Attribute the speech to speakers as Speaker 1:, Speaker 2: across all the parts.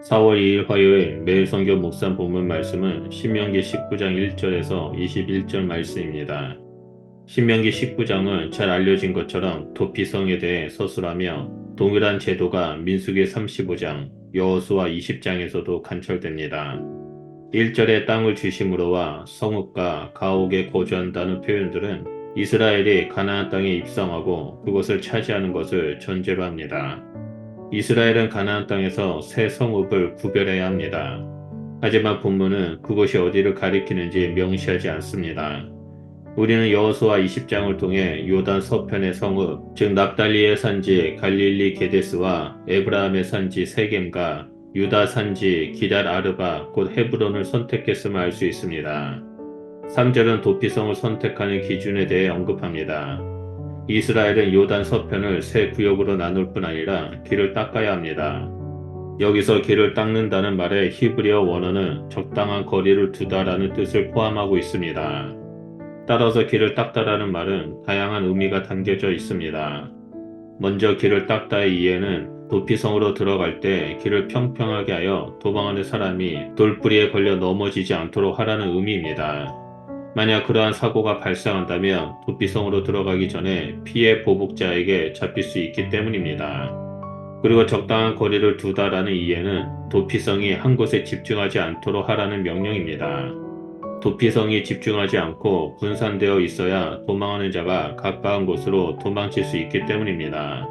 Speaker 1: 4월 2일 화요일 매일 성경 묵상 본문 말씀은 신명기 19장 1절에서 21절 말씀입니다. 신명기 19장은 잘 알려진 것처럼 도피성에 대해 서술하며 동일한 제도가 민수기 35장, 여호수아 20장에서도 관철됩니다. 1절에 땅을 주심으로와 성읍과 가옥에 거주한다는 표현들은 이스라엘이 가나안 땅에 입성하고 그곳을 차지하는 것을 전제로 합니다. 이스라엘은 가나안 땅에서 새 성읍을 구별해야 합니다. 하지만 본문은 그곳이 어디를 가리키는지 명시하지 않습니다. 우리는 여호수아 20장을 통해 요단 서편의 성읍, 즉 납달리의 산지 갈릴리 게데스와 에브라함의 산지 세겜과 유다 산지 기럇 아르바 곧 헤브론을 선택했음을 알 수 있습니다. 3절은 도피성을 선택하는 기준에 대해 언급합니다. 이스라엘은 요단 서편을 세 구역으로 나눌 뿐 아니라 길을 닦아야 합니다. 여기서 길을 닦는다는 말의 히브리어 원어는 적당한 거리를 두다라는 뜻을 포함하고 있습니다. 따라서 길을 닦다라는 말은 다양한 의미가 담겨져 있습니다. 먼저 길을 닦다의 이해는 도피성으로 들어갈 때 길을 평평하게 하여 도망하는 사람이 돌부리에 걸려 넘어지지 않도록 하라는 의미입니다. 만약 그러한 사고가 발생한다면 도피성으로 들어가기 전에 피해 보복자에게 잡힐 수 있기 때문입니다. 그리고 적당한 거리를 두다라는 이해는 도피성이 한 곳에 집중하지 않도록 하라는 명령입니다. 도피성이 집중하지 않고 분산되어 있어야 도망하는 자가 가까운 곳으로 도망칠 수 있기 때문입니다.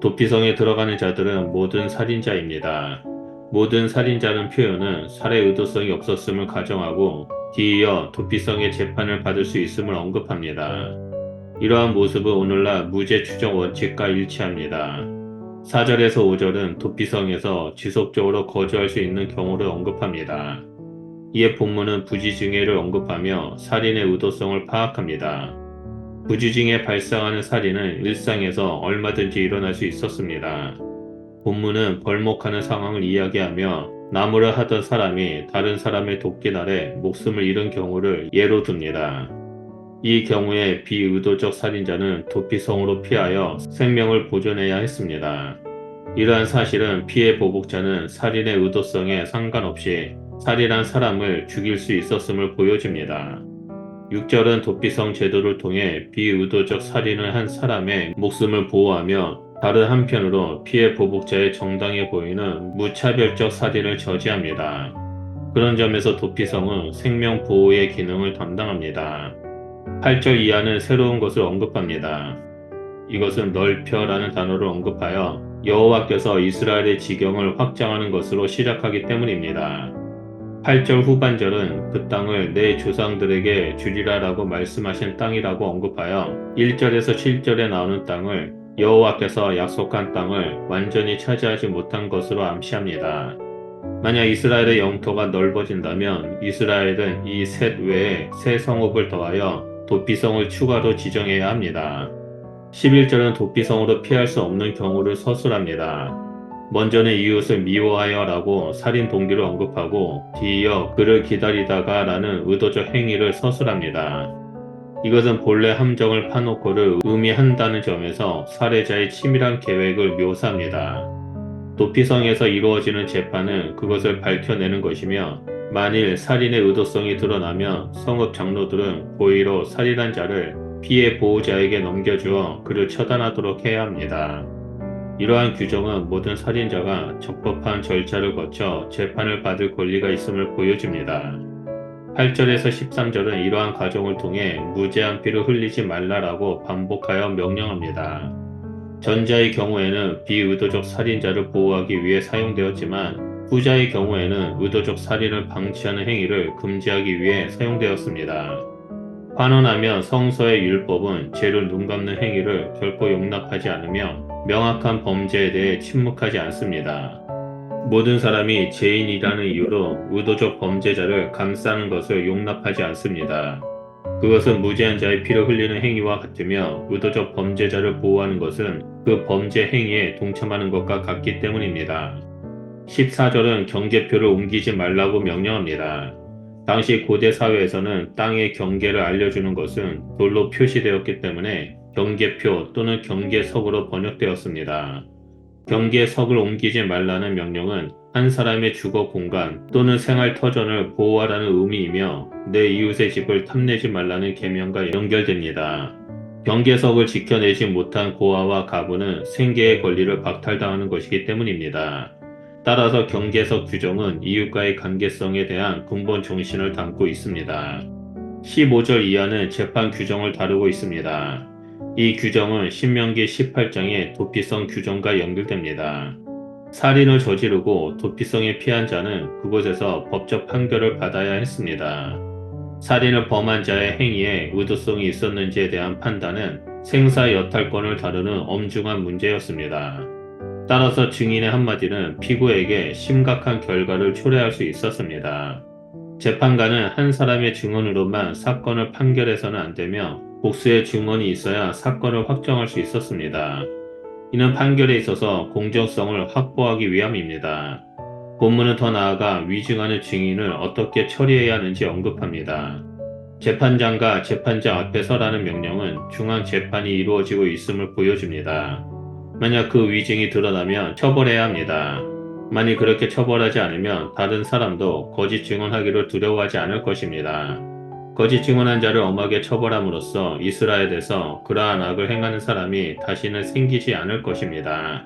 Speaker 1: 도피성에 들어가는 자들은 모든 살인자입니다. 모든 살인자는 표현은 살해 의도성이 없었음을 가정하고 뒤이어 도피성의 재판을 받을 수 있음을 언급합니다. 이러한 모습은 오늘날 무죄 추정 원칙과 일치합니다. 4절에서 5절은 도피성에서 지속적으로 거주할 수 있는 경우를 언급합니다. 이에 본문은 부지증해를 언급하며 살인의 의도성을 파악합니다. 부지증해 발생하는 살인은 일상에서 얼마든지 일어날 수 있었습니다. 본문은 벌목하는 상황을 이야기하며 나무를 하던 사람이 다른 사람의 도끼 아래 목숨을 잃은 경우를 예로 듭니다. 이 경우에 비의도적 살인자는 도피성으로 피하여 생명을 보존해야 했습니다. 이러한 사실은 피해 보복자는 살인의 의도성에 상관없이 살인한 사람을 죽일 수 있었음을 보여줍니다. 6절은 도피성 제도를 통해 비의도적 살인을 한 사람의 목숨을 보호하며 다른 한편으로 피해 보복자의 정당해 보이는 무차별적 살인을 저지합니다. 그런 점에서 도피성은 생명 보호의 기능을 담당합니다. 8절 이하는 새로운 것을 언급합니다. 이것은 넓혀라는 단어를 언급하여 여호와께서 이스라엘의 지경을 확장하는 것으로 시작하기 때문입니다. 8절 후반절은 그 땅을 내 조상들에게 주리라라고 말씀하신 땅이라고 언급하여 1절에서 7절에 나오는 땅을 여호와께서 약속한 땅을 완전히 차지하지 못한 것으로 암시합니다. 만약 이스라엘의 영토가 넓어진다면 이스라엘은 이 셋 외에 새 성읍을 더하여 도피성을 추가로 지정해야 합니다. 11절은 도피성으로 피할 수 없는 경우를 서술합니다. 먼저는 이웃을 미워하여라고 살인 동기를 언급하고 뒤이어 그를 기다리다가 라는 의도적 행위를 서술합니다. 이것은 본래 함정을 파놓고를 의미한다는 점에서 살해자의 치밀한 계획을 묘사합니다. 도피성에서 이루어지는 재판은 그것을 밝혀내는 것이며 만일 살인의 의도성이 드러나면 성읍 장로들은 고의로 살인한 자를 피해 보호자에게 넘겨주어 그를 처단하도록 해야 합니다. 이러한 규정은 모든 살인자가 적법한 절차를 거쳐 재판을 받을 권리가 있음을 보여줍니다. 8절에서 13절은 이러한 과정을 통해 무죄한 피를 흘리지 말라라고 반복하여 명령합니다. 전자의 경우에는 비의도적 살인자를 보호하기 위해 사용되었지만 후자의 경우에는 의도적 살인을 방치하는 행위를 금지하기 위해 사용되었습니다. 환원하며 성서의 율법은 죄를 눈감는 행위를 결코 용납하지 않으며 명확한 범죄에 대해 침묵하지 않습니다. 모든 사람이 죄인이라는 이유로 의도적 범죄자를 감싸는 것을 용납하지 않습니다. 그것은 무죄한 자의 피를 흘리는 행위와 같으며 의도적 범죄자를 보호하는 것은 그 범죄 행위에 동참하는 것과 같기 때문입니다. 14절은 경계표를 옮기지 말라고 명령합니다. 당시 고대 사회에서는 땅의 경계를 알려주는 것은 돌로 표시되었기 때문에 경계표 또는 경계석으로 번역되었습니다. 경계석을 옮기지 말라는 명령은 한 사람의 주거 공간 또는 생활 터전을 보호하라는 의미이며 내 이웃의 집을 탐내지 말라는 계명과 연결됩니다. 경계석을 지켜내지 못한 고아와 가부는 생계의 권리를 박탈당하는 것이기 때문입니다. 따라서 경계석 규정은 이웃과의 관계성에 대한 근본 정신을 담고 있습니다. 15절 이하는 재판 규정을 다루고 있습니다. 이 규정은 신명기 18장의 도피성 규정과 연결됩니다. 살인을 저지르고 도피성에 피한 자는 그곳에서 법적 판결을 받아야 했습니다. 살인을 범한 자의 행위에 의도성이 있었는지에 대한 판단은 생사 여탈권을 다루는 엄중한 문제였습니다. 따라서 증인의 한마디는 피고에게 심각한 결과를 초래할 수 있었습니다. 재판관은 한 사람의 증언으로만 사건을 판결해서는 안 되며 복수의 증언이 있어야 사건을 확정할 수 있었습니다. 이는 판결에 있어서 공정성을 확보하기 위함입니다. 본문은 더 나아가 위증하는 증인을 어떻게 처리해야 하는지 언급합니다. 재판장과 재판장 앞에 서라는 명령은 중앙 재판이 이루어지고 있음을 보여줍니다. 만약 그 위증이 드러나면 처벌해야 합니다. 만일 그렇게 처벌하지 않으면 다른 사람도 거짓 증언하기를 두려워하지 않을 것입니다. 거짓 증언한 자를 엄하게 처벌함으로써 이스라엘에서 그러한 악을 행하는 사람이 다시는 생기지 않을 것입니다.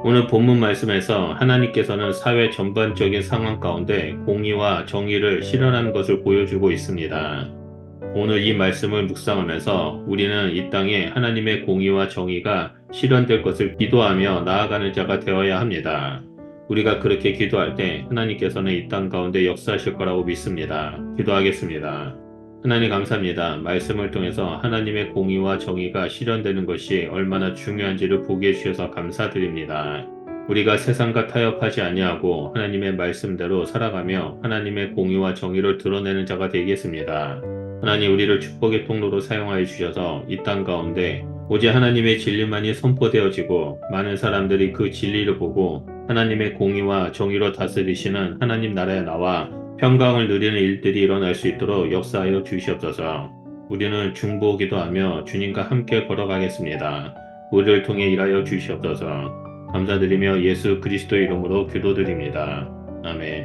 Speaker 1: 오늘 본문 말씀에서 하나님께서는 사회 전반적인 상황 가운데 공의와 정의를 실현하는 것을 보여주고 있습니다. 오늘 이 말씀을 묵상하면서 우리는 이 땅에 하나님의 공의와 정의가 실현될 것을 기도하며 나아가는 자가 되어야 합니다. 우리가 그렇게 기도할 때 하나님께서는 이 땅 가운데 역사하실 거라고 믿습니다. 기도하겠습니다. 하나님 감사합니다. 말씀을 통해서 하나님의 공의와 정의가 실현되는 것이 얼마나 중요한지를 보게 해주셔서 감사드립니다. 우리가 세상과 타협하지 아니하고 하나님의 말씀대로 살아가며 하나님의 공의와 정의를 드러내는 자가 되겠습니다. 하나님 우리를 축복의 통로로 사용하여 주셔서 이 땅 가운데 오직 하나님의 진리만이 선포되어지고 많은 사람들이 그 진리를 보고 하나님의 공의와 정의로 다스리시는 하나님 나라에 나와 평강을 누리는 일들이 일어날 수 있도록 역사하여 주시옵소서. 우리는 중보기도 하며 주님과 함께 걸어가겠습니다. 우리를 통해 일하여 주시옵소서. 감사드리며 예수 그리스도의 이름으로 기도드립니다. 아멘.